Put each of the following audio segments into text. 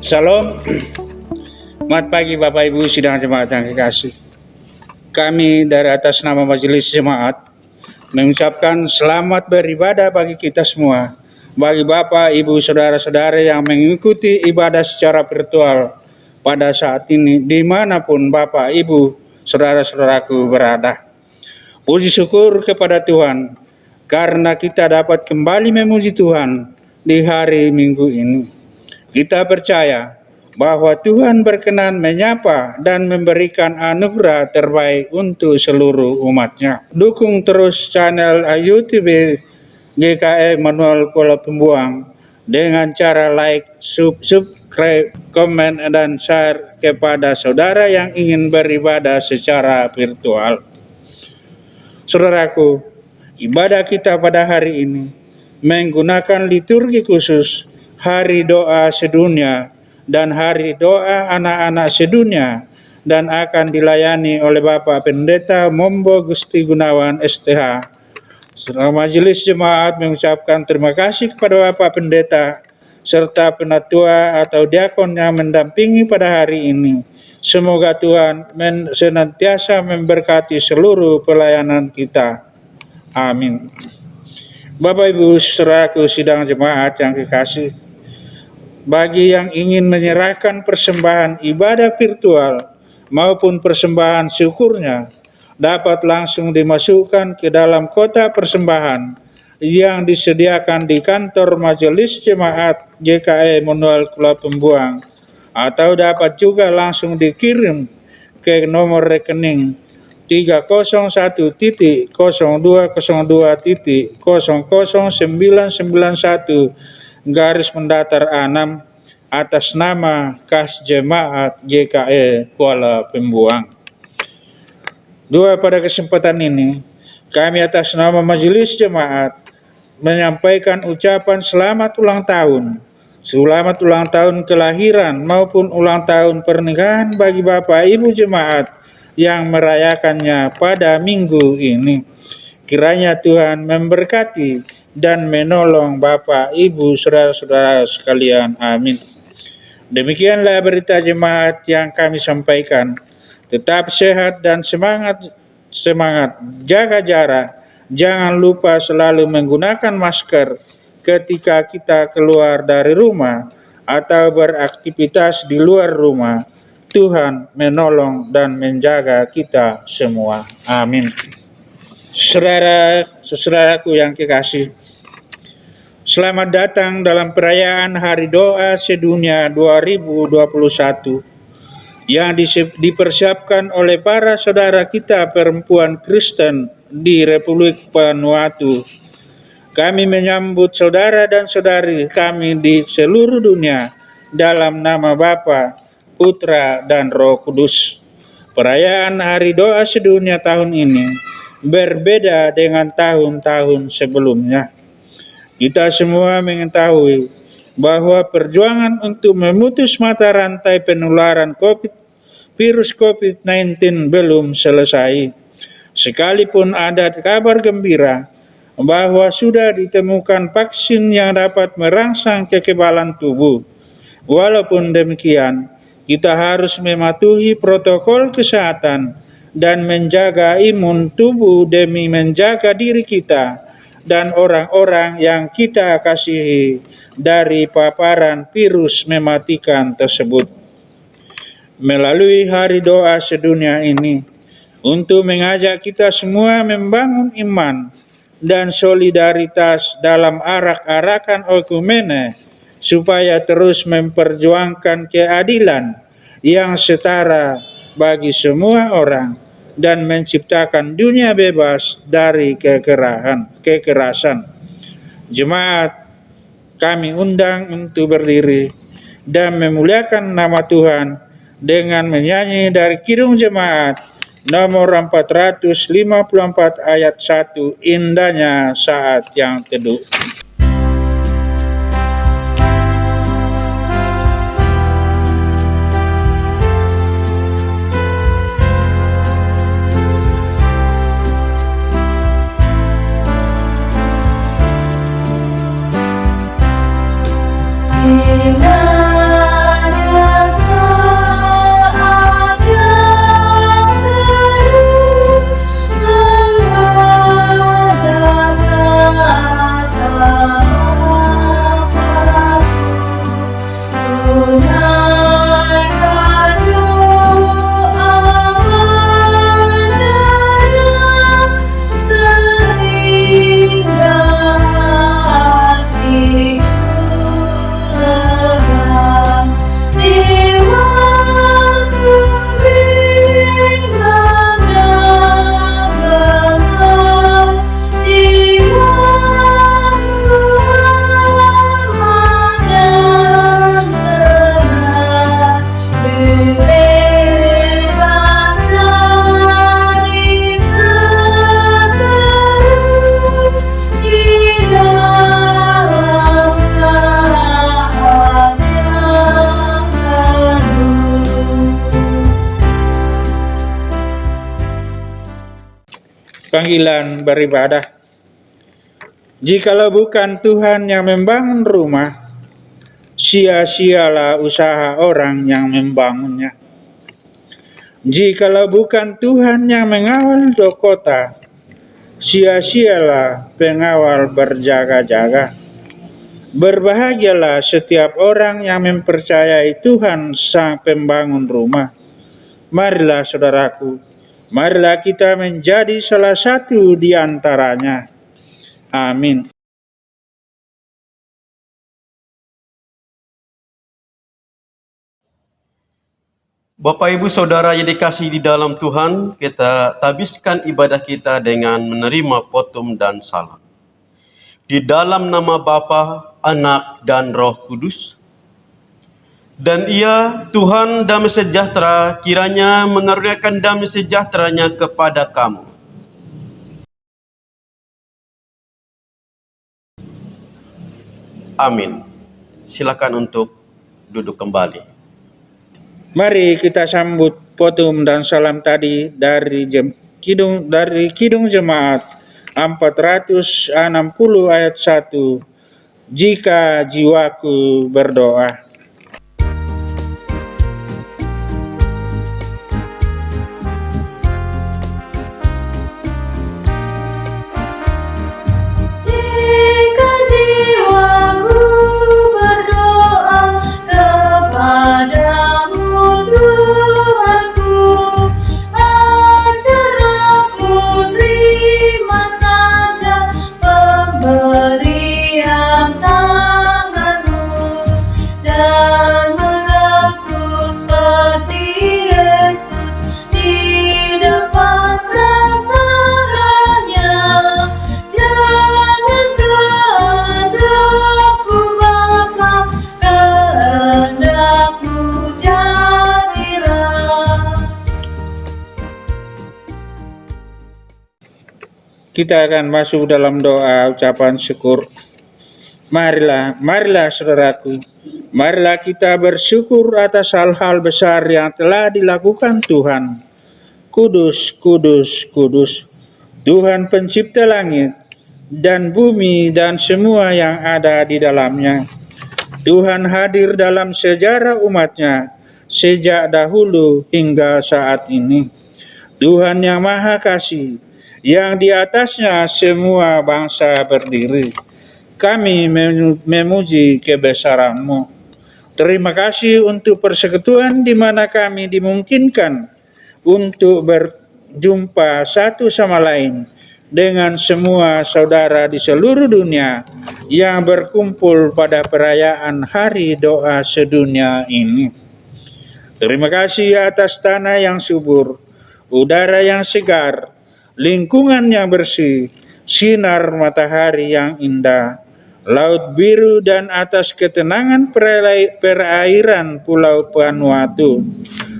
Shalom, selamat pagi Bapak Ibu sidang jemaat yang kekasih. Kami dari atas nama Majelis Jemaat mengucapkan selamat beribadah bagi kita semua, bagi Bapak, Ibu, Saudara-saudara yang mengikuti ibadah secara virtual pada saat ini, dimanapun Bapak, Ibu, Saudara-saudaraku berada. Puji syukur kepada Tuhan, karena kita dapat kembali memuji Tuhan di hari Minggu ini. Kita percaya bahwa Tuhan berkenan menyapa dan memberikan anugerah terbaik untuk seluruh umat-Nya. Dukung terus channel YouTube GKE Manuel Kuala Pembuang dengan cara like, subscribe, komen, dan share kepada saudara yang ingin beribadah secara virtual. Saudaraku, ibadah kita pada hari ini menggunakan liturgi khusus Hari Doa Sedunia dan Hari Doa Anak-anak Sedunia, dan akan dilayani oleh Bapak Pendeta Mombo Gusti Gunawan STH. Majelis Jemaat mengucapkan terima kasih kepada Bapak Pendeta serta penatua atau diakon yang mendampingi pada hari ini. Semoga Tuhan senantiasa memberkati seluruh pelayanan kita. Amin. Bapak Ibu saudaraku sidang jemaat yang kekasih, bagi yang ingin menyerahkan persembahan ibadah virtual maupun persembahan syukurnya, dapat langsung dimasukkan ke dalam kotak persembahan yang disediakan di kantor Majelis Jemaat GKE Manuel Kuala Pembuang, atau dapat juga langsung dikirim ke nomor rekening 301.0202.00991 garis mendatar 6 atas nama Kas Jemaat GKE Kuala Pembuang. Pada kesempatan ini, kami atas nama Majelis Jemaat menyampaikan ucapan selamat ulang tahun kelahiran maupun ulang tahun pernikahan bagi Bapak Ibu Jemaat yang merayakannya pada minggu ini. Kiranya Tuhan memberkati dan menolong Bapak, Ibu, saudara-saudara sekalian. Amin. Demikianlah berita jemaat yang kami sampaikan. Tetap sehat dan semangat, jaga jarak. Jangan lupa selalu menggunakan masker ketika kita keluar dari rumah atau beraktivitas di luar rumah. Tuhan menolong dan menjaga kita semua. Amin. Saudara-saudaraku yang kekasih, selamat datang dalam perayaan Hari Doa Sedunia 2021 yang dipersiapkan oleh para saudara kita perempuan Kristen di Republik Vanuatu. Kami menyambut saudara dan saudari kami di seluruh dunia dalam nama Bapa, Putra, dan Roh Kudus. Perayaan Hari Doa Sedunia tahun ini berbeda dengan tahun-tahun sebelumnya. Kita semua mengetahui bahwa perjuangan untuk memutus mata rantai penularan virus COVID-19 belum selesai. Sekalipun ada kabar gembira bahwa sudah ditemukan vaksin yang dapat merangsang kekebalan tubuh. Walaupun demikian, kita harus mematuhi protokol kesehatan dan menjaga imun tubuh demi menjaga diri kita dan orang-orang yang kita kasihi dari paparan virus mematikan tersebut. Melalui Hari Doa Sedunia ini, untuk mengajak kita semua membangun iman dan solidaritas dalam arak-arakan oikumene, supaya terus memperjuangkan keadilan yang setara bagi semua orang dan menciptakan dunia bebas dari kekerasan. Jemaat kami undang untuk berdiri dan memuliakan nama Tuhan dengan menyanyi dari Kidung Jemaat nomor 454 ayat 1, Indahnya Saat Yang Teduh. Panggilan beribadah. Jikalau bukan Tuhan yang membangun rumah, sia-sialah usaha orang yang membangunnya. Jikalau bukan Tuhan yang mengawal kota, sia-sialah pengawal berjaga-jaga. Berbahagialah setiap orang yang mempercayai Tuhan sang pembangun rumah. Marilah saudaraku, marilah kita menjadi salah satu di antaranya. Amin. Bapak Ibu Saudara yang dikasihi di dalam Tuhan, kita habiskan ibadah kita dengan menerima potum dan salam. Di dalam nama Bapa, Anak, dan Roh Kudus. Dan Ia, Tuhan damai sejahtera, kiranya mengaruniakan damai sejahteranya kepada kamu. Amin. Silakan untuk duduk kembali. Mari kita sambut potum dan salam tadi dari Kidung Jemaat 460 ayat 1. Jika jiwaku berdoa. Jika jiwaku berdoa kepadamu Tuhanku, ajar aku terima saja pemberian tanganmu dan mengaku seperti Yesus di depan sasarannya. Jangan kehendakku Bapa, kehendakmu jadilah. Kita akan masuk dalam doa ucapan syukur. Marilah saudaraku, marilah kita bersyukur atas hal-hal besar yang telah dilakukan Tuhan. Kudus, kudus, kudus, Tuhan pencipta langit dan bumi dan semua yang ada di dalamnya. Tuhan hadir dalam sejarah umat-Nya sejak dahulu hingga saat ini. Tuhan yang Maha Kasih, yang di atasnya semua bangsa berdiri. Kami memuji kebesaran-Mu. Terima kasih untuk persekutuan di mana kami dimungkinkan untuk berjumpa satu sama lain dengan semua saudara di seluruh dunia yang berkumpul pada perayaan Hari Doa Sedunia ini. Terima kasih atas tanah yang subur, udara yang segar, lingkungan yang bersih, sinar matahari yang indah, laut biru, dan atas ketenangan perairan Pulau Vanuatu.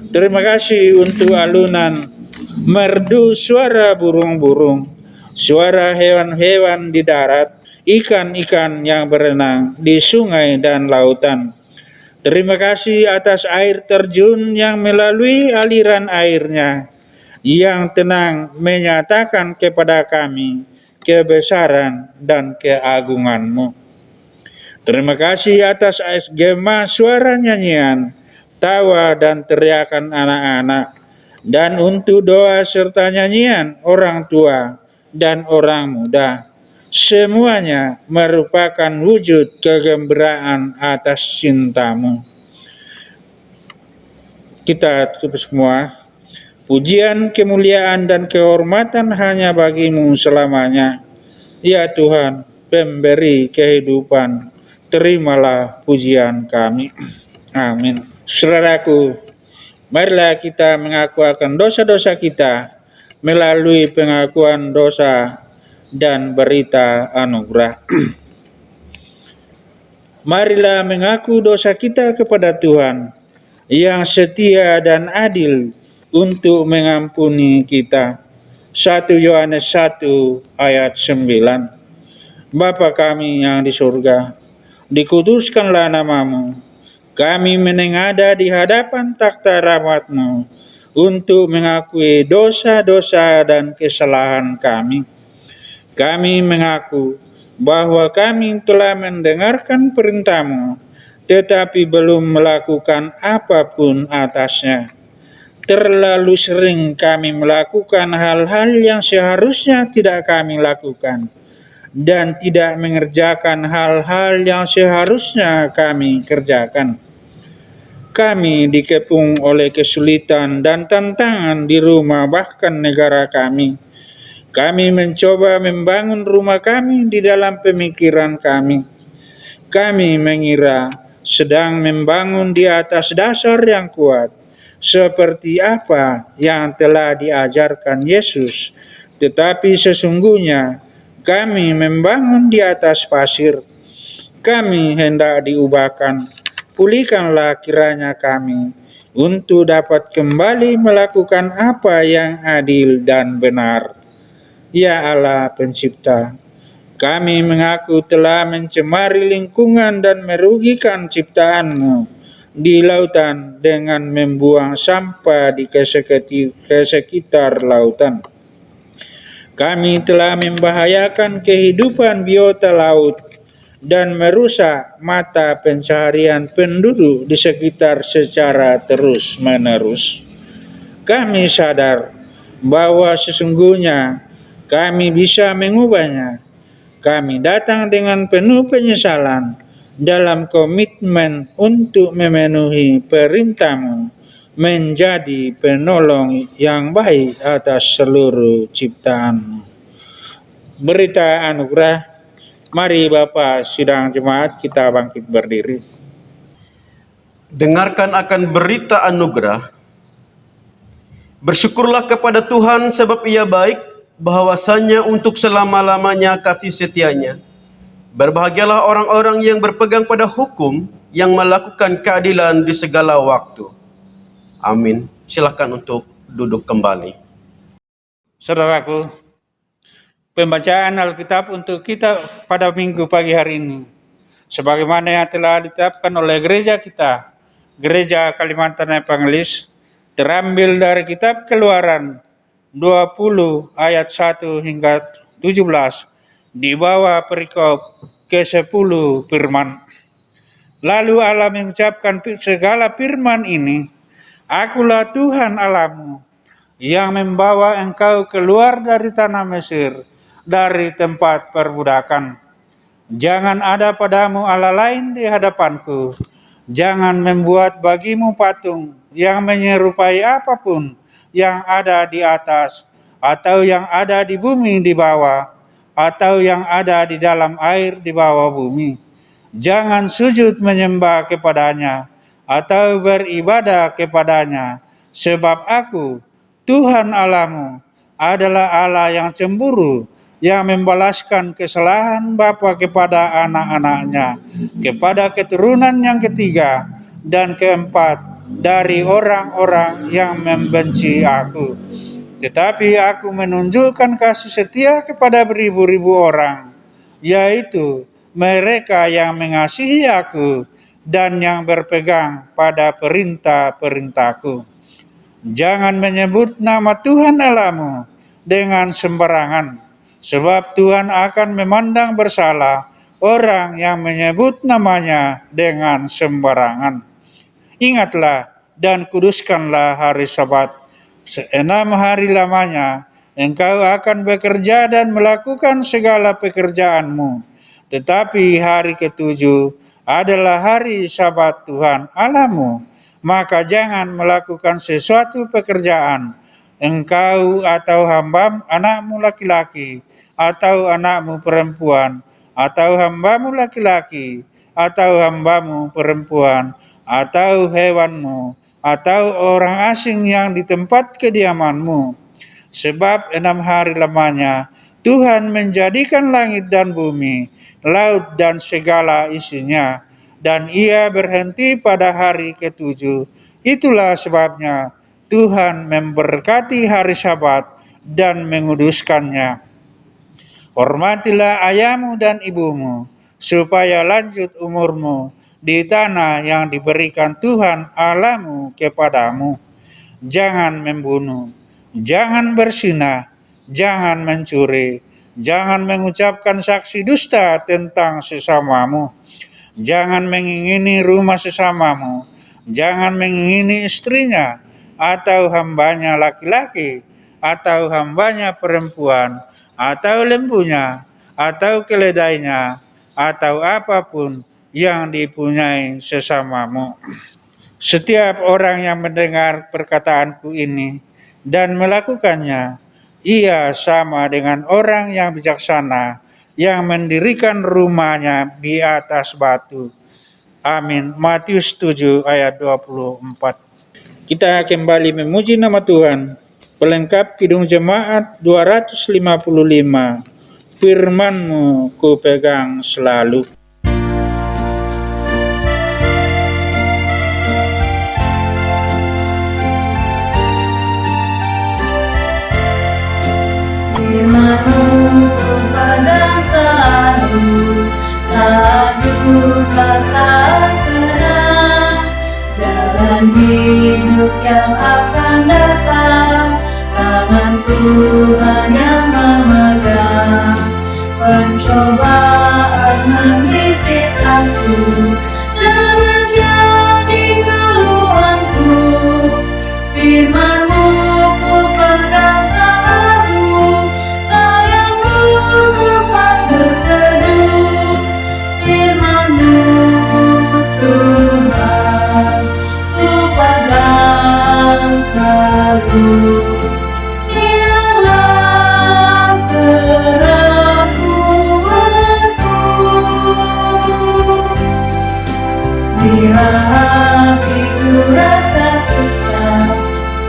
Terima kasih untuk alunan merdu suara burung-burung, suara hewan-hewan di darat, ikan-ikan yang berenang di sungai dan lautan. Terima kasih atas air terjun yang melalui aliran airnya, yang tenang menyatakan kepada kami kebesaran dan keagungan-Mu. Terima kasih atas gema suara nyanyian, tawa dan teriakan anak-anak, dan untuk doa serta nyanyian orang tua dan orang muda. Semuanya merupakan wujud kegembiraan atas cinta-Mu. Kita tutup semua. Pujian, kemuliaan, dan kehormatan hanya bagi-Mu selamanya. Ya Tuhan, pemberi kehidupan, terimalah pujian kami. Amin. Saudaraku, marilah kita mengaku akan dosa-dosa kita melalui pengakuan dosa dan berita anugerah. Marilah mengaku dosa kita kepada Tuhan yang setia dan adil untuk mengampuni kita. 1 Yohanes 1 ayat 9. Bapa kami yang di surga, dikuduskanlah nama-Mu. Kami menengada di hadapan takhta rahmat-Mu. untuk mengakui dosa-dosa dan kesalahan kami. Kami mengaku bahwa kami telah mendengarkan perintah-Mu, tetapi belum melakukan apapun atasnya. Terlalu sering kami melakukan hal-hal yang seharusnya tidak kami lakukan, dan tidak mengerjakan hal-hal yang seharusnya kami kerjakan. Kami dikepung oleh kesulitan dan tantangan di rumah bahkan negara kami. Kami mencoba membangun rumah kami di dalam pemikiran kami. Kami mengira sedang membangun di atas dasar yang kuat, seperti apa yang telah diajarkan Yesus, tetapi sesungguhnya kami membangun di atas pasir. Kami hendak diubahkan, pulihkanlah kiranya kami, untuk dapat kembali melakukan apa yang adil dan benar. Ya Allah Pencipta, kami mengaku telah mencemari lingkungan dan merugikan ciptaan-Mu di lautan dengan membuang sampah di sekitar lautan. Kami telah membahayakan kehidupan biota laut dan merusak mata pencaharian penduduk di sekitar secara terus-menerus. Kami sadar bahwa sesungguhnya kami bisa mengubahnya. Kami datang dengan penuh penyesalan dalam komitmen untuk memenuhi perintah-Mu, menjadi penolong yang baik atas seluruh ciptaan-Mu. Berita anugerah. Mari Bapak sidang jemaat kita bangkit berdiri. Dengarkan akan berita anugerah. Bersyukurlah kepada Tuhan sebab Ia baik, bahwasanya untuk selama-lamanya kasih setianya. Berbahagialah orang-orang yang berpegang pada hukum, yang melakukan keadilan di segala waktu. Amin. Silakan untuk duduk kembali. Saudaraku, pembacaan Alkitab untuk kita pada minggu pagi hari ini, sebagaimana yang telah ditetapkan oleh gereja kita, Gereja Kalimantan Evangelis, terambil dari kitab Keluaran 20 ayat 1 hingga 17, di bawah perikop ke-10 firman. Lalu Allah mengucapkan segala firman ini, Akulah Tuhan Allahmu, yang membawa engkau keluar dari tanah Mesir, dari tempat perbudakan. Jangan ada padamu Allah lain di hadapanku. Jangan membuat bagimu patung yang menyerupai apapun yang ada di atas, atau yang ada di bumi di bawah, atau yang ada di dalam air di bawah bumi. Jangan sujud menyembah kepadanya, atau beribadah kepadanya, sebab Aku, Tuhan Allahmu, adalah Allah yang cemburu, yang membalaskan kesalahan bapa kepada anak-anaknya, kepada keturunan yang ketiga dan keempat dari orang-orang yang membenci Aku. Tetapi Aku menunjukkan kasih setia kepada beribu-ribu orang, yaitu mereka yang mengasihi Aku dan yang berpegang pada perintah-perintahku. Jangan menyebut nama Tuhan Allahmu dengan sembarangan, sebab Tuhan akan memandang bersalah orang yang menyebut namanya dengan sembarangan. Ingatlah dan kuduskanlah hari Sabat. 6 hari lamanya engkau akan bekerja dan melakukan segala pekerjaanmu. Tetapi hari ke-7 adalah hari Sabat Tuhan Allahmu. Maka jangan melakukan sesuatu pekerjaan, engkau atau anakmu laki-laki, atau anakmu perempuan, atau hambamu laki-laki, atau hambamu perempuan, atau hewanmu, atau orang asing yang di tempat kediamanmu. Sebab 6 hari lamanya Tuhan menjadikan langit dan bumi, laut dan segala isinya, dan Ia berhenti pada hari ke-7. Itulah sebabnya Tuhan memberkati hari Sabat dan menguduskannya. Hormatilah ayahmu dan ibumu, supaya lanjut umurmu di tanah yang diberikan Tuhan Allahmu kepadamu. jangan membunuh, jangan berzinah, jangan mencuri, jangan mengucapkan saksi dusta tentang sesamamu, jangan mengingini rumah sesamamu, jangan mengingini istrinya, atau hambanya laki-laki, atau hambanya perempuan, atau lembunya, atau keledainya, atau apapun yang dipunyai sesamamu. Setiap orang yang mendengar perkataanku ini dan melakukannya, ia sama dengan orang yang bijaksana yang mendirikan rumahnya di atas batu. Amin. Matius 7 ayat 24. Kita kembali memuji nama Tuhan. Pelengkap Kidung Jemaat 255. Firman-Mu ku pegang selalu. Firman-Mu padang selalu, saat duka saat senang, jalan hidup yang akan datang, tangan Tuhan yang memegang. Pencobaan menggigit aku, dan menjadi keluhanku. Firman-Mu ku pegang selalu, sayangku bukan berteduh. Firman-Mu Tuhan, ku pegang selalu. Dialah keraguanku, bila hatiku rasa susah,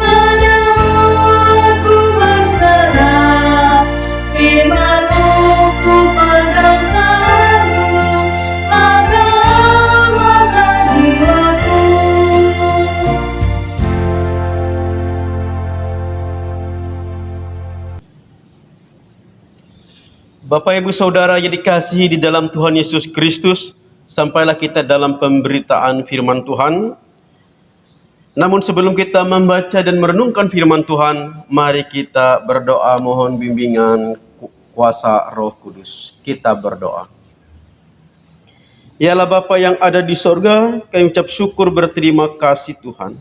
padamu aku berserah. Firman-Mu ku pegang selalu, mata jiwaku. Bapak Ibu Saudara yang dikasihi di dalam Tuhan Yesus Kristus, sampailah kita dalam pemberitaan firman Tuhan. Namun sebelum kita membaca dan merenungkan firman Tuhan, mari kita berdoa mohon bimbingan kuasa Roh Kudus. Kita berdoa. Ya Allah Bapa yang ada di sorga, kami ucap syukur berterima kasih Tuhan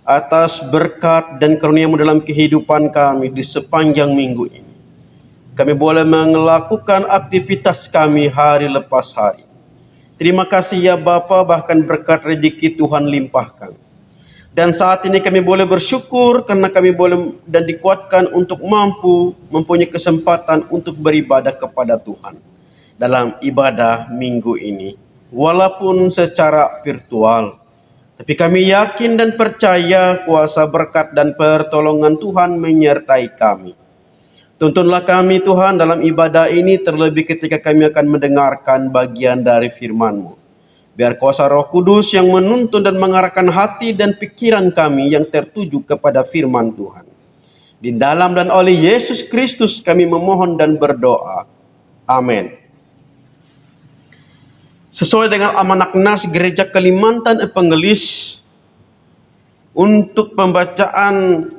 atas berkat dan karunia-Mu dalam kehidupan kami di sepanjang minggu ini. Kami boleh melakukan aktivitas kami hari lepas hari. Terima kasih ya Bapa, bahkan berkat rezeki Tuhan limpahkan. Dan saat ini kami boleh bersyukur karena kami boleh dan dikuatkan untuk mempunyai kesempatan untuk beribadah kepada Tuhan dalam ibadah minggu ini. Walaupun secara virtual. Tapi kami yakin dan percaya kuasa berkat dan pertolongan Tuhan menyertai kami. Tuntunlah kami Tuhan dalam ibadah ini, terlebih ketika kami akan mendengarkan bagian dari firman-Mu. Biar kuasa Roh Kudus yang menuntun dan mengarahkan hati dan pikiran kami yang tertuju kepada firman Tuhan. Di dalam dan oleh Yesus Kristus kami memohon dan berdoa. Amin. Sesuai dengan amanat Nas Gereja Kalimantan Evangelis, untuk pembacaan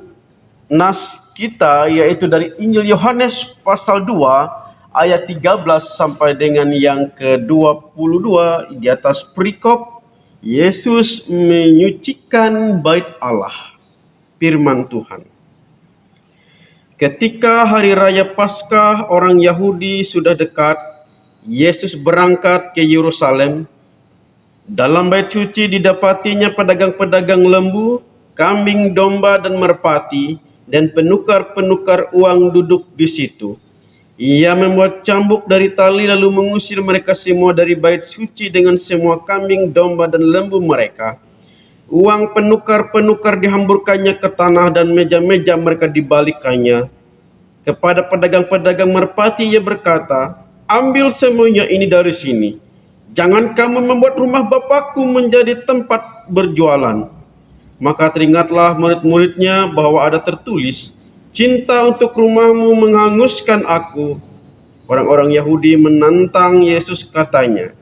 Nas kita yaitu dari Injil Yohanes pasal 2 ayat 13 sampai dengan yang ke-22 di atas perikop Yesus menyucikan bait Allah. Firman Tuhan. Ketika hari raya Paskah orang Yahudi sudah dekat, Yesus berangkat ke Yerusalem. Dalam bait suci didapatinya pedagang-pedagang lembu, kambing, domba, dan merpati, dan penukar-penukar uang duduk di situ. Ia membuat cambuk dari tali lalu mengusir mereka semua dari bait suci dengan semua kambing, domba, dan lembu mereka. Uang penukar-penukar dihamburkannya ke tanah dan meja-meja mereka dibalikannya. Kepada pedagang-pedagang merpati ia berkata, "Ambil semuanya ini dari sini. Jangan kamu membuat rumah Bapakku menjadi tempat berjualan." Maka teringatlah murid-muridnya bahwa ada tertulis, "Cinta untuk rumahmu menghanguskan aku." Orang-orang Yahudi menantang Yesus katanya,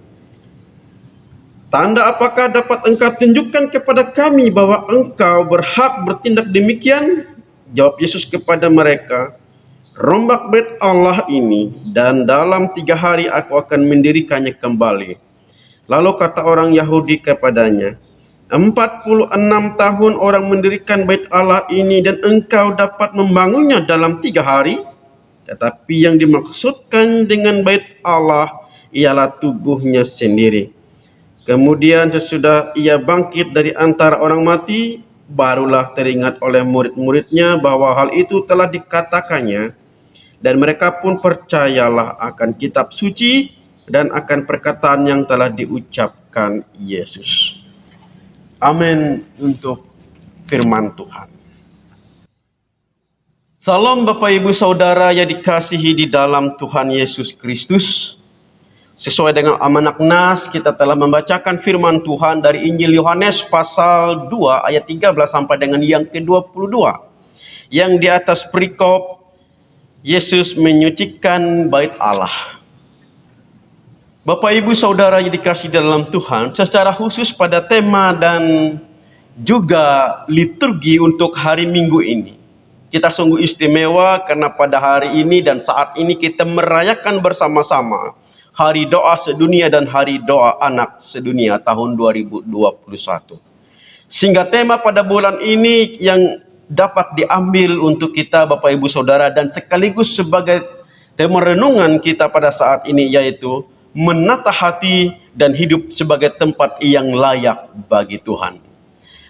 Tanda apakah dapat engkau tunjukkan kepada kami bahwa engkau berhak bertindak demikian? Jawab Yesus kepada mereka, rombak bait Allah ini, dan dalam 3 hari aku akan mendirikannya kembali. Lalu kata orang Yahudi kepadanya, 46 tahun orang mendirikan bait Allah ini dan engkau dapat membangunnya dalam 3 hari? Tetapi yang dimaksudkan dengan bait Allah ialah tubuhnya sendiri. Kemudian sesudah ia bangkit dari antara orang mati, barulah teringat oleh murid-muridnya bahwa hal itu telah dikatakannya, dan mereka pun percayalah akan kitab suci dan akan perkataan yang telah diucapkan Yesus. Amin untuk firman Tuhan. Salam Bapak Ibu Saudara yang dikasihi di dalam Tuhan Yesus Kristus. Sesuai dengan amanat Nas, kita telah membacakan firman Tuhan dari Injil Yohanes pasal 2 ayat 13 sampai dengan yang ke-22. Yang di atas perikop Yesus menyucikan bait Allah. Bapak Ibu Saudara yang dikasihi dalam Tuhan, secara khusus pada tema dan juga liturgi untuk hari Minggu ini, kita sungguh istimewa karena pada hari ini dan saat ini kita merayakan bersama-sama Hari Doa Sedunia dan Hari Doa Anak Sedunia tahun 2021. Sehingga tema pada bulan ini yang dapat diambil untuk kita Bapak Ibu Saudara dan sekaligus sebagai tema renungan kita pada saat ini yaitu menata hati dan hidup sebagai tempat yang layak bagi Tuhan.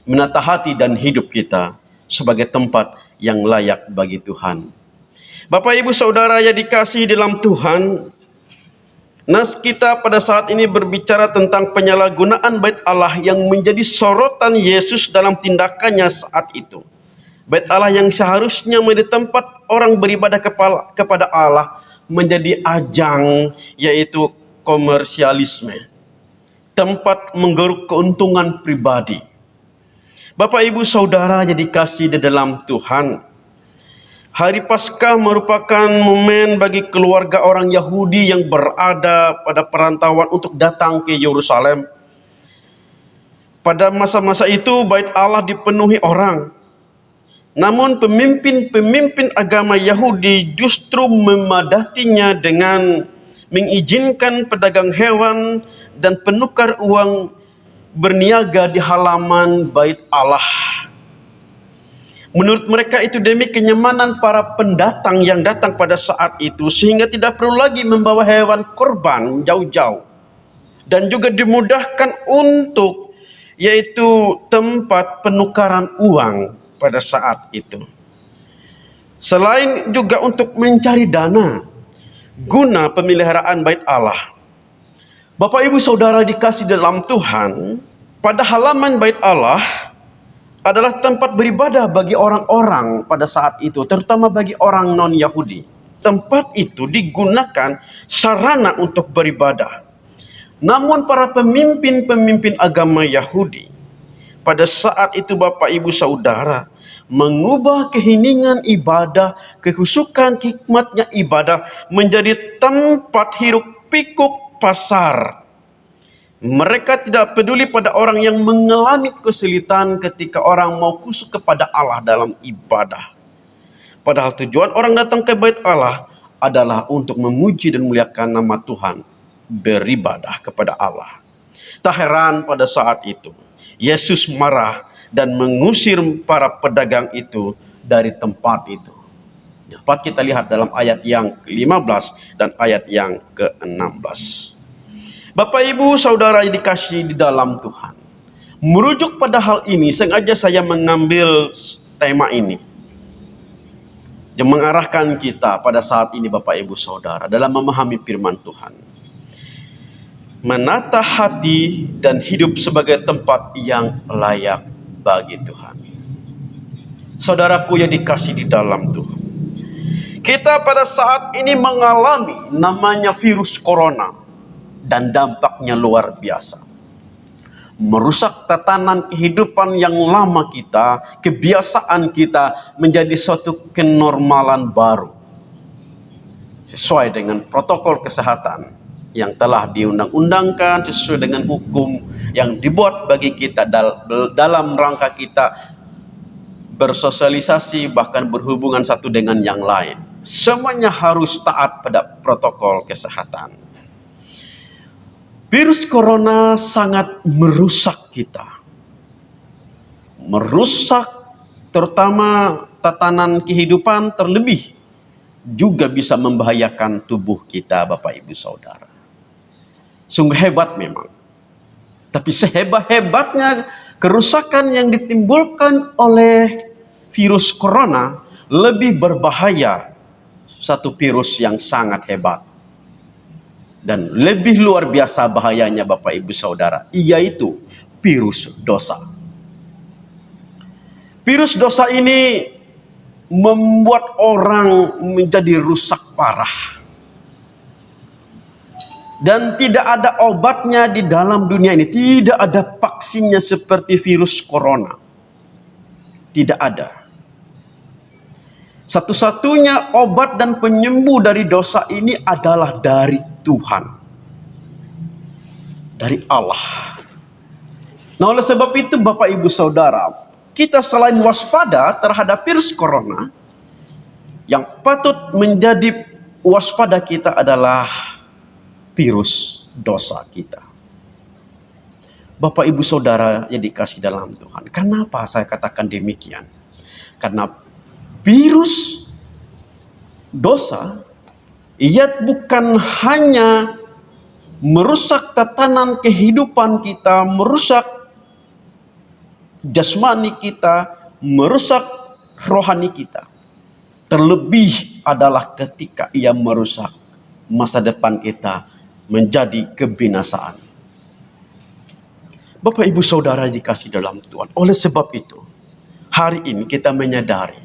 Menata hati dan hidup kita sebagai tempat yang layak bagi Tuhan. Bapak Ibu Saudara yang dikasihi dalam Tuhan, Nas kita pada saat ini berbicara tentang penyalahgunaan bait Allah yang menjadi sorotan Yesus dalam tindakannya saat itu. Bait Allah yang seharusnya menjadi tempat orang beribadah kepada Allah menjadi ajang yaitu komersialisme. Tempat menggeruk keuntungan pribadi. Bapak Ibu Saudara yang dikasihi di dalam Tuhan, Hari Paskah merupakan momen bagi keluarga orang Yahudi yang berada pada perantauan untuk datang ke Yerusalem. Pada masa-masa itu bait Allah dipenuhi orang. Namun pemimpin-pemimpin agama Yahudi justru memadatinya dengan mengizinkan pedagang hewan dan penukar uang berniaga di halaman bait Allah. Menurut mereka itu demi kenyamanan para pendatang yang datang pada saat itu, sehingga tidak perlu lagi membawa hewan korban jauh-jauh. Dan juga dimudahkan untuk yaitu tempat penukaran uang pada saat itu. Selain juga untuk mencari dana guna pemeliharaan bait Allah. Bapak Ibu Saudara dikasihi dalam Tuhan, pada halaman bait Allah adalah tempat beribadah bagi orang-orang pada saat itu, terutama bagi orang non-Yahudi. Tempat itu digunakan sarana untuk beribadah. Namun para pemimpin-pemimpin agama Yahudi pada saat itu Bapak Ibu Saudara mengubah keheningan ibadah, kehusukan hikmatnya ibadah menjadi tempat hiruk pikuk pasar. Mereka tidak peduli pada orang yang mengalami kesulitan ketika orang mau kusuk kepada Allah dalam ibadah. Padahal tujuan orang datang ke bait Allah adalah untuk memuji dan memuliakan nama Tuhan, beribadah kepada Allah. Tak heran pada saat itu Yesus marah dan mengusir para pedagang itu dari tempat itu. Dapat kita lihat dalam ayat yang ke-15 dan ayat yang ke-16. Bapak Ibu Saudara yang dikasihi di dalam Tuhan, merujuk pada hal ini sengaja saya mengambil tema ini yang mengarahkan kita pada saat ini Bapak Ibu Saudara dalam memahami firman Tuhan. Menata hati dan hidup sebagai tempat yang layak bagi Tuhan. Saudaraku yang dikasihi di dalam Tuhan, kita pada saat ini mengalami namanya virus corona. Dan dampaknya luar biasa. Merusak tatanan kehidupan yang lama kita, kebiasaan kita menjadi suatu kenormalan baru. Sesuai dengan protokol kesehatan yang telah diundang-undangkan sesuai dengan hukum yang dibuat bagi kita dalam rangka kita bersosialisasi, bahkan berhubungan satu dengan yang lain. Semuanya harus taat pada protokol kesehatan. Virus corona sangat merusak kita. Merusak terutama tatanan kehidupan, terlebih juga bisa membahayakan tubuh kita, Bapak Ibu Saudara. Sungguh hebat memang. Tapi sehebat-hebatnya kerusakan yang ditimbulkan oleh virus corona, lebih berbahaya satu virus yang sangat hebat dan lebih luar biasa bahayanya, Bapak Ibu Saudara, yaitu virus dosa. Virus dosa ini membuat orang menjadi rusak parah. Dan tidak ada obatnya di dalam dunia ini. Tidak ada vaksinnya seperti virus corona. Tidak ada. Satu-satunya obat dan penyembuh dari dosa ini adalah dari Tuhan. Dari Allah. Nah, oleh sebab itu Bapak Ibu Saudara, kita selain waspada terhadap virus corona, yang patut menjadi waspada kita adalah virus dosa kita. Bapak Ibu Saudara yang dikasih dalam Tuhan, kenapa saya katakan demikian? Karena virus dosa, ia bukan hanya merusak tatanan kehidupan kita, merusak jasmani kita, merusak rohani kita. Terlebih adalah ketika ia merusak masa depan kita menjadi kebinasaan. Bapak Ibu Saudara dikasih dalam Tuhan. Oleh sebab itu, hari ini kita menyadari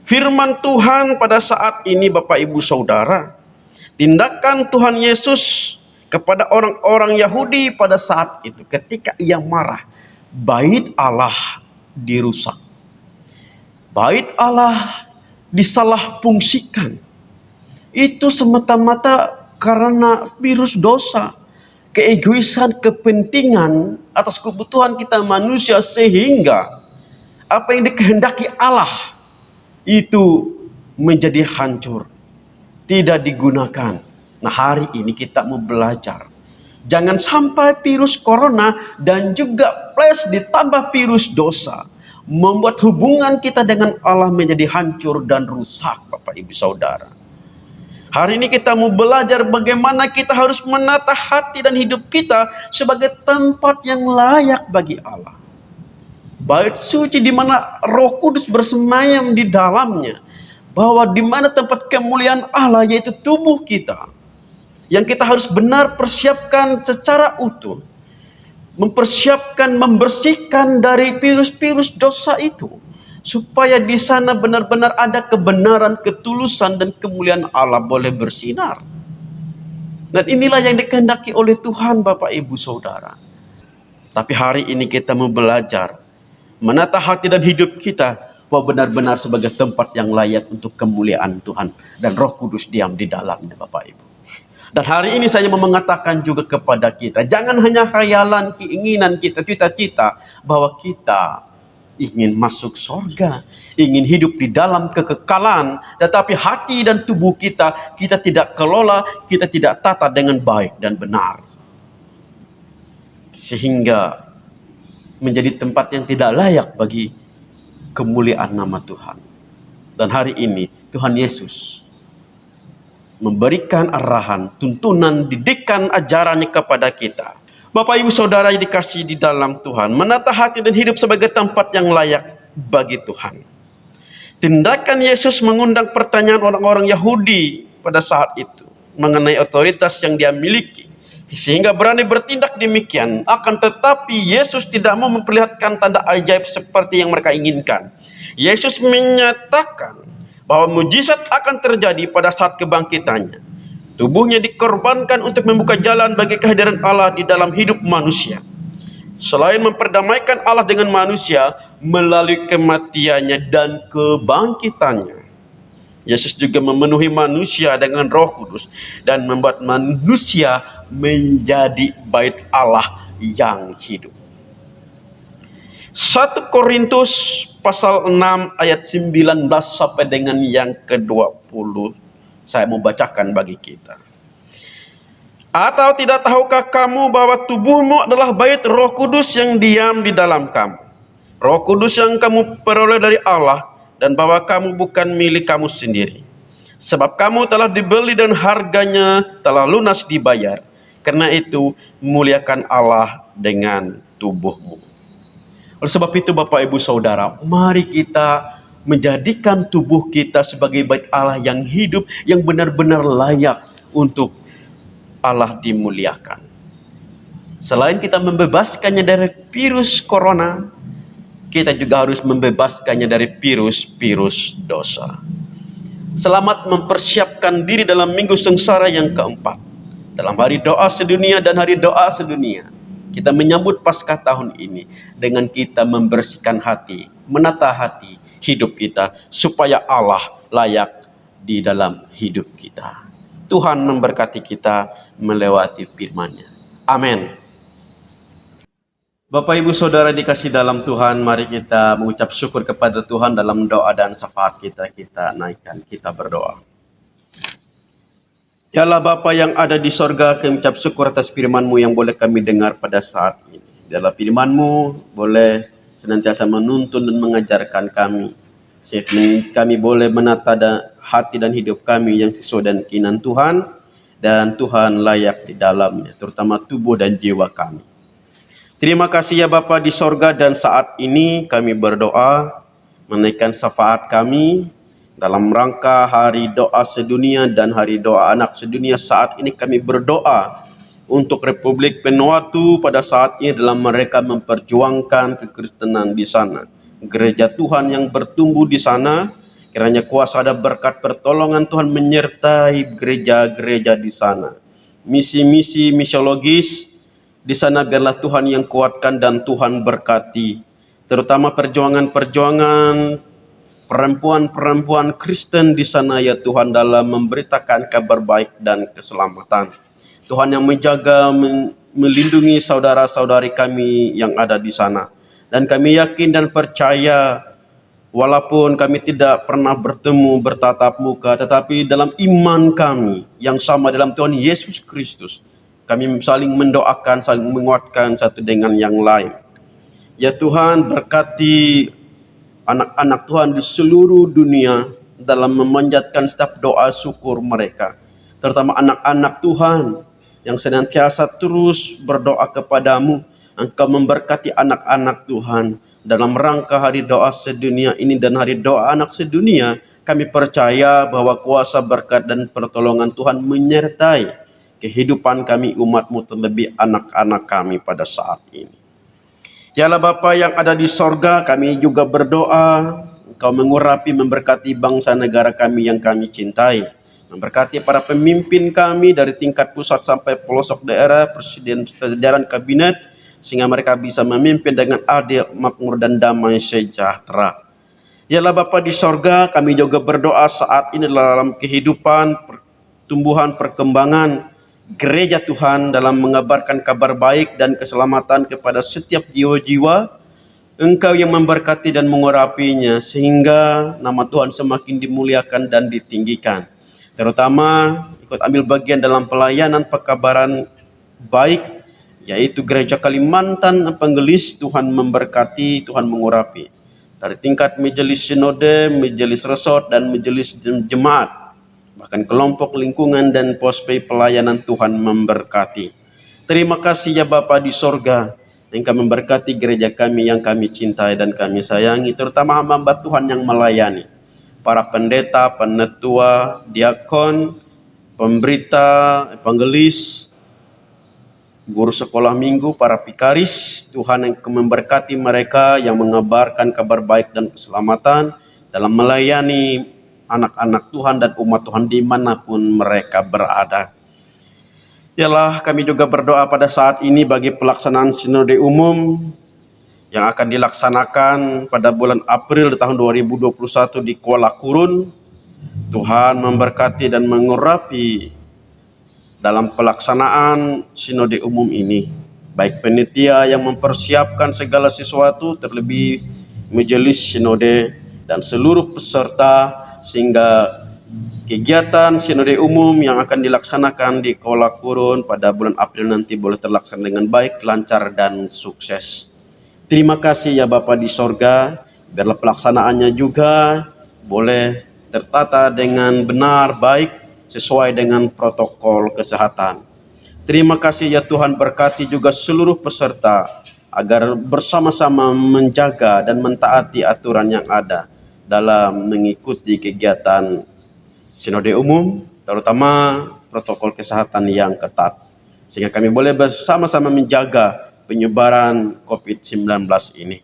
firman Tuhan pada saat ini, Bapak Ibu Saudara, tindakan Tuhan Yesus kepada orang-orang Yahudi pada saat itu ketika ia marah, bait Allah dirusak. Bait Allah disalahfungsikan. Itu semata-mata karena virus dosa, keegoisan, kepentingan atas kebutuhan kita manusia, sehingga apa yang dikehendaki Allah itu menjadi hancur, tidak digunakan. Nah, hari ini kita mau belajar, jangan sampai virus corona dan juga plus ditambah virus dosa membuat hubungan kita dengan Allah menjadi hancur dan rusak, Bapak Ibu Saudara. Hari ini kita mau belajar bagaimana kita harus menata hati dan hidup kita sebagai tempat yang layak bagi Allah. Bait suci di mana Roh Kudus bersemayam di dalamnya. Bahwa di mana tempat kemuliaan Allah, yaitu tubuh kita, yang kita harus benar persiapkan secara utuh. Mempersiapkan, membersihkan dari virus-virus dosa itu. Supaya di sana benar-benar ada kebenaran, ketulusan, dan kemuliaan Allah boleh bersinar. Dan inilah yang dikehendaki oleh Tuhan, Bapak Ibu Saudara. Tapi hari ini kita mau belajar menata hati dan hidup kita bahwa benar-benar sebagai tempat yang layak untuk kemuliaan Tuhan dan Roh Kudus diam di dalamnya, Bapak Ibu. Dan hari ini saya mau mengatakan juga kepada kita, jangan hanya khayalan, keinginan kita, cita-cita bahwa kita ingin masuk surga, ingin hidup di dalam kekekalan, tetapi hati dan tubuh kita tidak kelola, kita tidak tata dengan baik dan benar. Sehingga menjadi tempat yang tidak layak bagi kemuliaan nama Tuhan. Dan hari ini Tuhan Yesus memberikan arahan, tuntunan, didikan, ajarannya kepada kita. Bapak Ibu Saudara yang dikasihi di dalam Tuhan, menata hati dan hidup sebagai tempat yang layak bagi Tuhan. Tindakan Yesus mengundang pertanyaan orang-orang Yahudi pada saat itu mengenai otoritas yang dia miliki, sehingga berani bertindak demikian. Akan tetapi Yesus tidak mau memperlihatkan tanda ajaib seperti yang mereka inginkan. Yesus menyatakan bahwa mujizat akan terjadi pada saat kebangkitannya. Tubuhnya dikorbankan untuk membuka jalan bagi kehadiran Allah di dalam hidup manusia. Selain memperdamaikan Allah dengan manusia melalui kematiannya dan kebangkitannya. Yesus juga memenuhi manusia dengan Roh Kudus dan membuat manusia menjadi bait Allah yang hidup. 1 Korintus pasal 6 ayat 19 sampai dengan yang ke-20. Saya mau bacakan bagi kita. Atau tidak tahukah kamu bahwa tubuhmu adalah bait Roh Kudus yang diam di dalam kamu? Roh Kudus yang kamu peroleh dari Allah, dan bahwa kamu bukan milik kamu sendiri. Sebab kamu telah dibeli dan harganya telah lunas dibayar. Karena itu, muliakan Allah dengan tubuhmu. Oleh sebab itu Bapak Ibu Saudara, mari kita menjadikan tubuh kita sebagai bait Allah yang hidup, yang benar-benar layak untuk Allah dimuliakan. Selain kita membebaskannya dari virus corona, kita juga harus membebaskannya dari virus dosa. Selamat mempersiapkan diri dalam minggu sengsara yang keempat. Dalam hari doa sedunia dan hari doa sedunia, kita menyambut Paskah tahun ini dengan kita membersihkan hati, menata hati hidup kita supaya Allah layak di dalam hidup kita. Tuhan memberkati kita melewati firman-Nya. Amin. Bapak Ibu Saudara dikasih dalam Tuhan, mari kita mengucap syukur kepada Tuhan dalam doa dan syafaat kita. Kita naikkan, kita berdoa. Ya Allah Bapa yang ada di sorga, kami ucap syukur atas firman-Mu yang boleh kami dengar pada saat ini. Dalam firman-Mu boleh senantiasa menuntun dan mengajarkan kami, sehingga kami boleh menata hati dan hidup kami yang sesuai dengan keinginan Tuhan, dan Tuhan layak di dalamnya, terutama tubuh dan jiwa kami. Terima kasih ya Bapa di sorga, dan saat ini kami berdoa menaikkan syafaat kami dalam rangka hari doa sedunia dan hari doa anak sedunia. Saat ini kami berdoa untuk Republik Vanuatu pada saat ini dalam mereka memperjuangkan kekristenan di sana. Gereja Tuhan yang bertumbuh di sana, kiranya kuasa ada berkat pertolongan Tuhan menyertai gereja-gereja di sana. Misi-misi misiologis di sana biarlah Tuhan yang kuatkan dan Tuhan berkati. Terutama perjuangan-perjuangan perempuan-perempuan Kristen di sana ya Tuhan, dalam memberitakan kabar baik dan keselamatan. Tuhan yang menjaga, melindungi saudara-saudari kami yang ada di sana. Dan kami yakin dan percaya, walaupun kami tidak pernah bertemu bertatap muka, tetapi dalam iman kami yang sama dalam Tuhan Yesus Kristus, kami saling mendoakan, saling menguatkan satu dengan yang lain. Ya Tuhan, berkati anak-anak Tuhan di seluruh dunia dalam memanjatkan setiap doa syukur mereka. Terutama anak-anak Tuhan yang senantiasa terus berdoa kepadamu. Engkau memberkati anak-anak Tuhan dalam rangka hari doa sedunia ini dan hari doa anak sedunia. Kami percaya bahwa kuasa berkat dan pertolongan Tuhan menyertai kehidupan kami umat-Mu, terlebih anak-anak kami pada saat ini. Ya Allah Bapa yang ada di sorga, kami juga berdoa Engkau mengurapi, memberkati bangsa negara kami yang kami cintai, memberkati para pemimpin kami dari tingkat pusat sampai pelosok daerah, presiden, jajaran kabinet, sehingga mereka bisa memimpin dengan adil, makmur dan damai sejahtera. Ya Allah Bapa di sorga, kami juga berdoa saat ini dalam kehidupan, pertumbuhan, perkembangan gereja Tuhan dalam mengabarkan kabar baik dan keselamatan kepada setiap jiwa-jiwa. Engkau yang memberkati dan mengurapinya sehingga nama Tuhan semakin dimuliakan dan ditinggikan. Terutama ikut ambil bagian dalam pelayanan pekabaran baik, yaitu gereja Kalimantan Evangelis. Tuhan memberkati, Tuhan mengurapi. Dari tingkat majelis sinode, majelis resort dan majelis jemaat, bahkan kelompok lingkungan dan pospay pelayanan, Tuhan memberkati. Terima kasih ya Bapa di sorga, Engkau memberkati gereja kami yang kami cintai dan kami sayangi, terutama hamba Tuhan yang melayani, para pendeta, penetua, diakon, pemberita, evangelis, guru sekolah minggu, para pikaris. Tuhan yang memberkati mereka yang mengabarkan kabar baik dan keselamatan dalam melayani anak-anak Tuhan dan umat Tuhan dimanapun mereka berada. Yalah, kami juga berdoa pada saat ini bagi pelaksanaan sinode umum yang akan dilaksanakan pada bulan April tahun 2021 di Kuala Kurun. Tuhan memberkati dan mengurapi dalam pelaksanaan sinode umum ini, baik panitia yang mempersiapkan segala sesuatu, terlebih majelis sinode dan seluruh peserta, sehingga kegiatan sinode umum yang akan dilaksanakan di Kuala Kurun pada bulan April nanti boleh terlaksana dengan baik, lancar, dan sukses. Terima kasih ya Bapa di sorga, biarlah pelaksanaannya juga boleh tertata dengan benar, baik, sesuai dengan protokol kesehatan. Terima kasih ya Tuhan, berkati juga seluruh peserta agar bersama-sama menjaga dan mentaati aturan yang ada dalam mengikuti kegiatan sinode umum, terutama protokol kesehatan yang ketat, sehingga kami boleh bersama-sama menjaga penyebaran COVID-19 ini.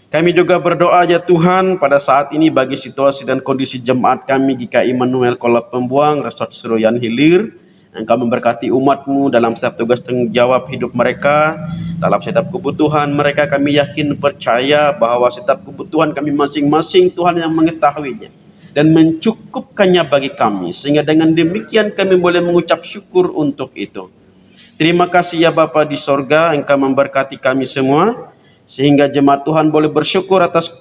Kami juga berdoa ya Tuhan pada saat ini bagi situasi dan kondisi jemaat kami GKI Immanuel Kuala Pembuang, Resort Seroyan Hilir. Engkau memberkati umat-Mu dalam setiap tugas tanggung jawab hidup mereka, dalam setiap kebutuhan mereka. Kami yakin percaya bahwa setiap kebutuhan kami masing-masing Tuhan yang mengetahuinya dan mencukupkannya bagi kami, sehingga dengan demikian kami boleh mengucap syukur untuk itu. Terima kasih ya Bapa di sorga, Engkau memberkati kami semua, sehingga jemaat Tuhan boleh bersyukur atas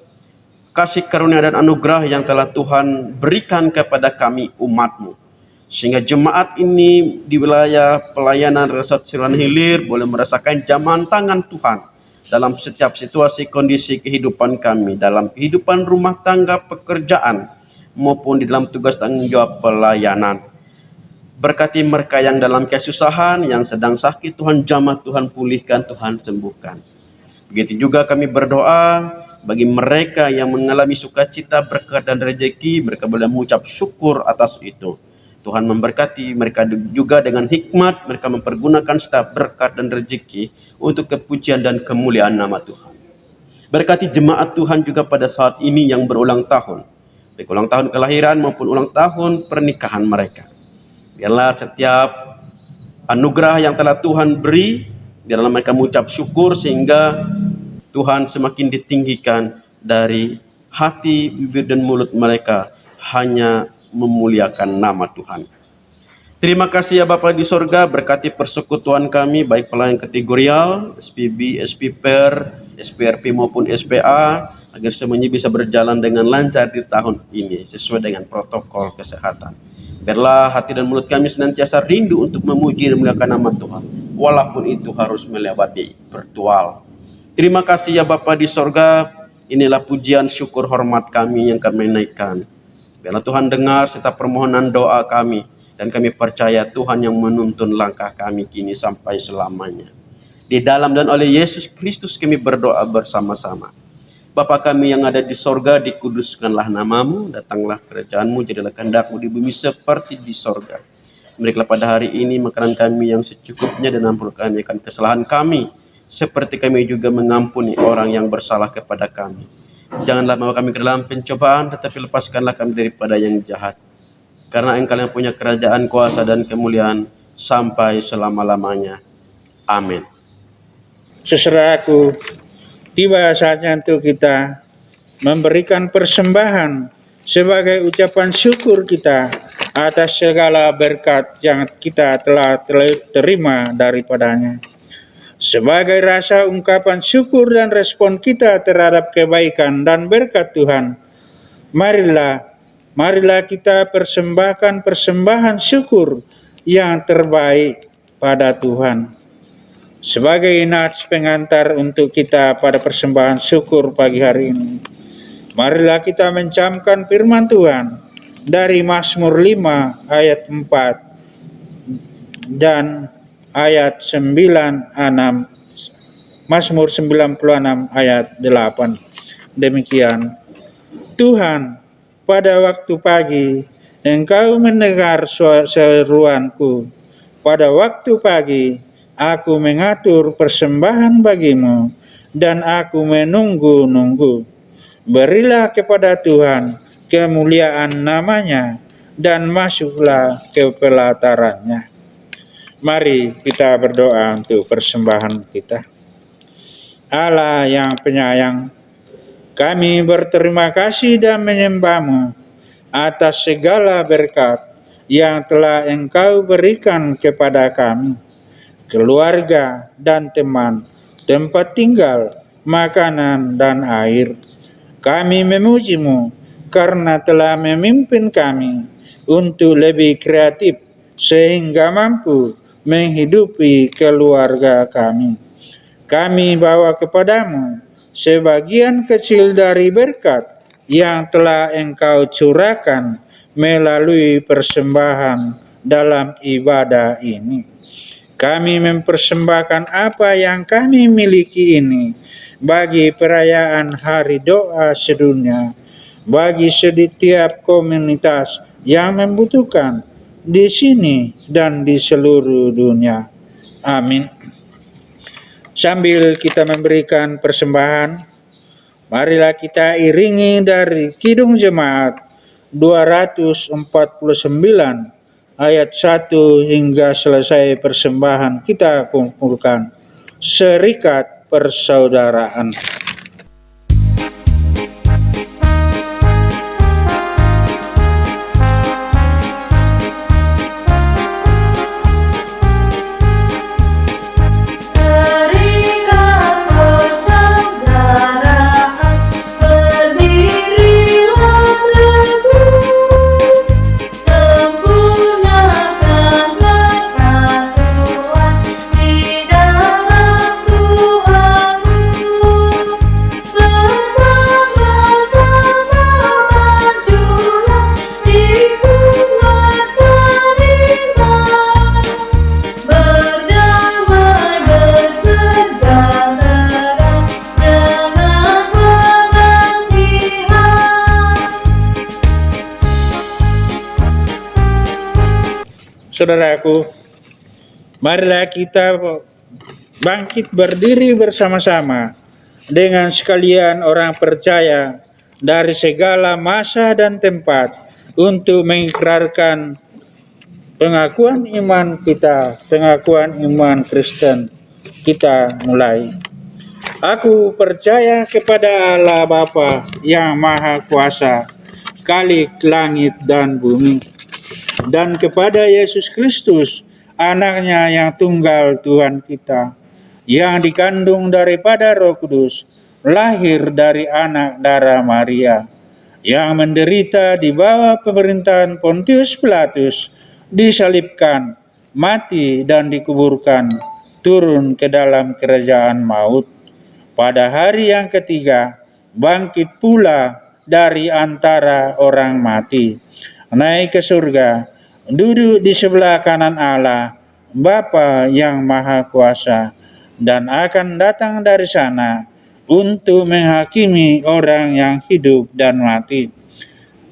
kasih karunia dan anugerah yang telah Tuhan berikan kepada kami umat-Mu. Sehingga jemaat ini di wilayah pelayanan Resort Seroyan Hilir boleh merasakan jamahan tangan Tuhan dalam setiap situasi kondisi kehidupan kami, dalam kehidupan rumah tangga, pekerjaan, maupun di dalam tugas tanggung jawab pelayanan. Berkati mereka yang dalam kesusahan, yang sedang sakit, Tuhan jamah, Tuhan pulihkan, Tuhan sembuhkan. Begitu juga kami berdoa bagi mereka yang mengalami sukacita, berkat dan rezeki, mereka boleh mengucap syukur atas itu. Tuhan memberkati mereka juga dengan hikmat, mereka mempergunakan setiap berkat dan rezeki untuk kepujian dan kemuliaan nama Tuhan. Berkati jemaat Tuhan juga pada saat ini yang berulang tahun, baik ulang tahun kelahiran maupun ulang tahun pernikahan mereka. Biarlah setiap anugerah yang telah Tuhan beri, biarlah mereka mengucap syukur sehingga Tuhan semakin ditinggikan dari hati, bibir, dan mulut mereka hanya memuliakan nama Tuhan. Terima kasih ya Bapa di sorga, berkati persekutuan kami, baik pelayan kategorial, SPB, SPPR, SPRP maupun SPA, agar semuanya bisa berjalan dengan lancar di tahun ini, sesuai dengan protokol kesehatan. Biarlah hati dan mulut kami senantiasa rindu untuk memuji dan memuliakan nama Tuhan, walaupun itu harus melewati virtual. Terima kasih ya Bapa di sorga, inilah pujian syukur hormat kami yang kami naikkan. Biarlah Tuhan dengar setiap permohonan doa kami, dan kami percaya Tuhan yang menuntun langkah kami kini sampai selamanya. Di dalam dan oleh Yesus Kristus kami berdoa bersama-sama. Bapa kami yang ada di sorga, dikuduskanlah namamu, datanglah kerajaanmu, jadilah kehendak-mu di bumi seperti di sorga. Berikanlah pada hari ini makanan kami yang secukupnya, dan ampunilah kami akan kesalahan kami, seperti kami juga mengampuni orang yang bersalah kepada kami. Janganlah membawa kami ke dalam pencobaan, tetapi lepaskanlah kami daripada yang jahat. Karena Engkau yang punya kerajaan, kuasa, dan kemuliaan sampai selama-lamanya. Amin. Saudaraku, tiba saatnya untuk kita memberikan persembahan sebagai ucapan syukur kita atas segala berkat yang kita telah terima daripadanya. Sebagai rasa ungkapan syukur dan respon kita terhadap kebaikan dan berkat Tuhan, marilah kita persembahkan persembahan syukur yang terbaik pada Tuhan. Sebagai nats pengantar untuk kita pada persembahan syukur pagi hari ini, marilah kita mencamkan firman Tuhan dari Mazmur 5 ayat 4 dan ayat 96, Mazmur 96 ayat 8. Demikian, Tuhan, pada waktu pagi Engkau mendengar seruanku, pada waktu pagi aku mengatur persembahan bagimu, dan aku menunggu-nunggu. Berilah kepada Tuhan kemuliaan namanya, dan masuklah ke pelatarannya. Mari kita berdoa untuk persembahan kita. Allah yang penyayang, kami berterima kasih dan menyembah-Mu atas segala berkat yang telah Engkau berikan kepada kami, keluarga dan teman, tempat tinggal, makanan dan air. Kami memuji-Mu karena telah memimpin kami untuk lebih kreatif sehingga mampu menghidupi keluarga kami. Kami bawa kepadamu sebagian kecil dari berkat yang telah Engkau curahkan melalui persembahan dalam ibadah ini. Kami mempersembahkan apa yang kami miliki ini bagi perayaan Hari Doa Sedunia, bagi setiap komunitas yang membutuhkan di sini dan di seluruh dunia. Amin. Sambil kita memberikan persembahan, marilah kita iringi dari Kidung Jemaat 249 ayat 1 hingga selesai persembahan kita kumpulkan. Serikat persaudaraan. Serikat persaudaraan, berdirilah teguh, sempurnakanlah persatuan di dalam Tuhanmu, bersama-sama majulah di kuat beriman, berdamai bersejahtera dengan pengasihan. Saudaraku, marilah kita bangkit berdiri bersama-sama dengan sekalian orang percaya dari segala masa dan tempat untuk mengikrarkan pengakuan iman kita, pengakuan iman Kristen. Kita mulai. Aku percaya kepada Allah Bapa yang Maha Kuasa, Khalik langit dan bumi, dan kepada Yesus Kristus, anaknya yang tunggal Tuhan kita, yang dikandung daripada Roh Kudus, lahir dari anak darah Maria, yang menderita di bawah pemerintahan Pontius Pilatus, disalibkan, mati dan dikuburkan, turun ke dalam kerajaan maut. Pada hari yang ketiga, bangkit pula dari antara orang mati, naik ke surga, duduk di sebelah kanan Allah, Bapa yang Maha Kuasa, dan akan datang dari sana untuk menghakimi orang yang hidup dan mati.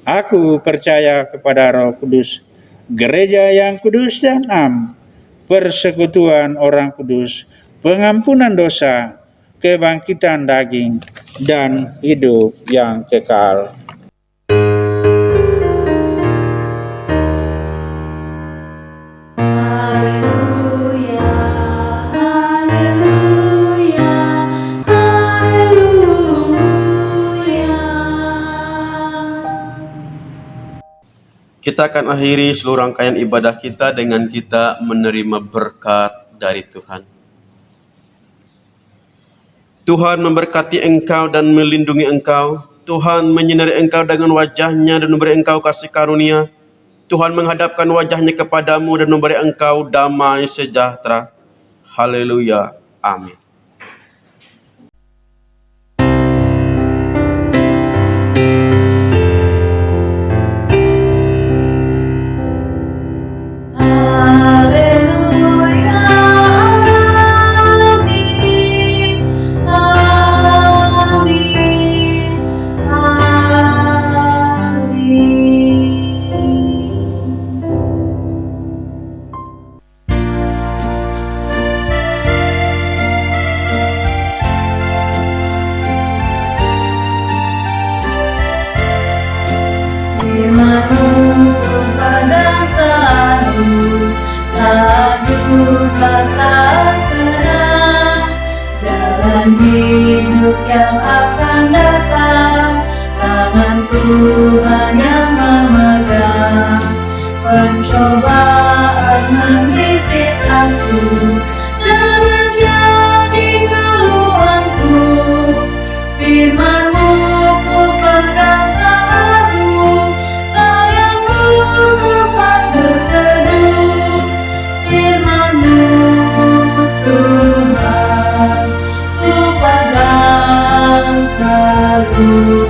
Aku percaya kepada Roh Kudus, gereja yang kudus dan am, persekutuan orang kudus, pengampunan dosa, kebangkitan daging, dan hidup yang kekal. Haleluya, haleluya, haleluya. Kita akan akhiri seluruh rangkaian ibadah kita dengan kita menerima berkat dari Tuhan. Tuhan memberkati engkau dan melindungi engkau. Tuhan menyinari engkau dengan wajah-Nya dan memberi engkau kasih karunia. Tuhan menghadapkan wajah-Nya kepadamu dan memberi engkau damai sejahtera. Haleluya. Amin. Haleluya, amin, amin, Imanmu kepada tak saat tenang, jalan hidup yang akan datang, tangan Tuhan yang Ku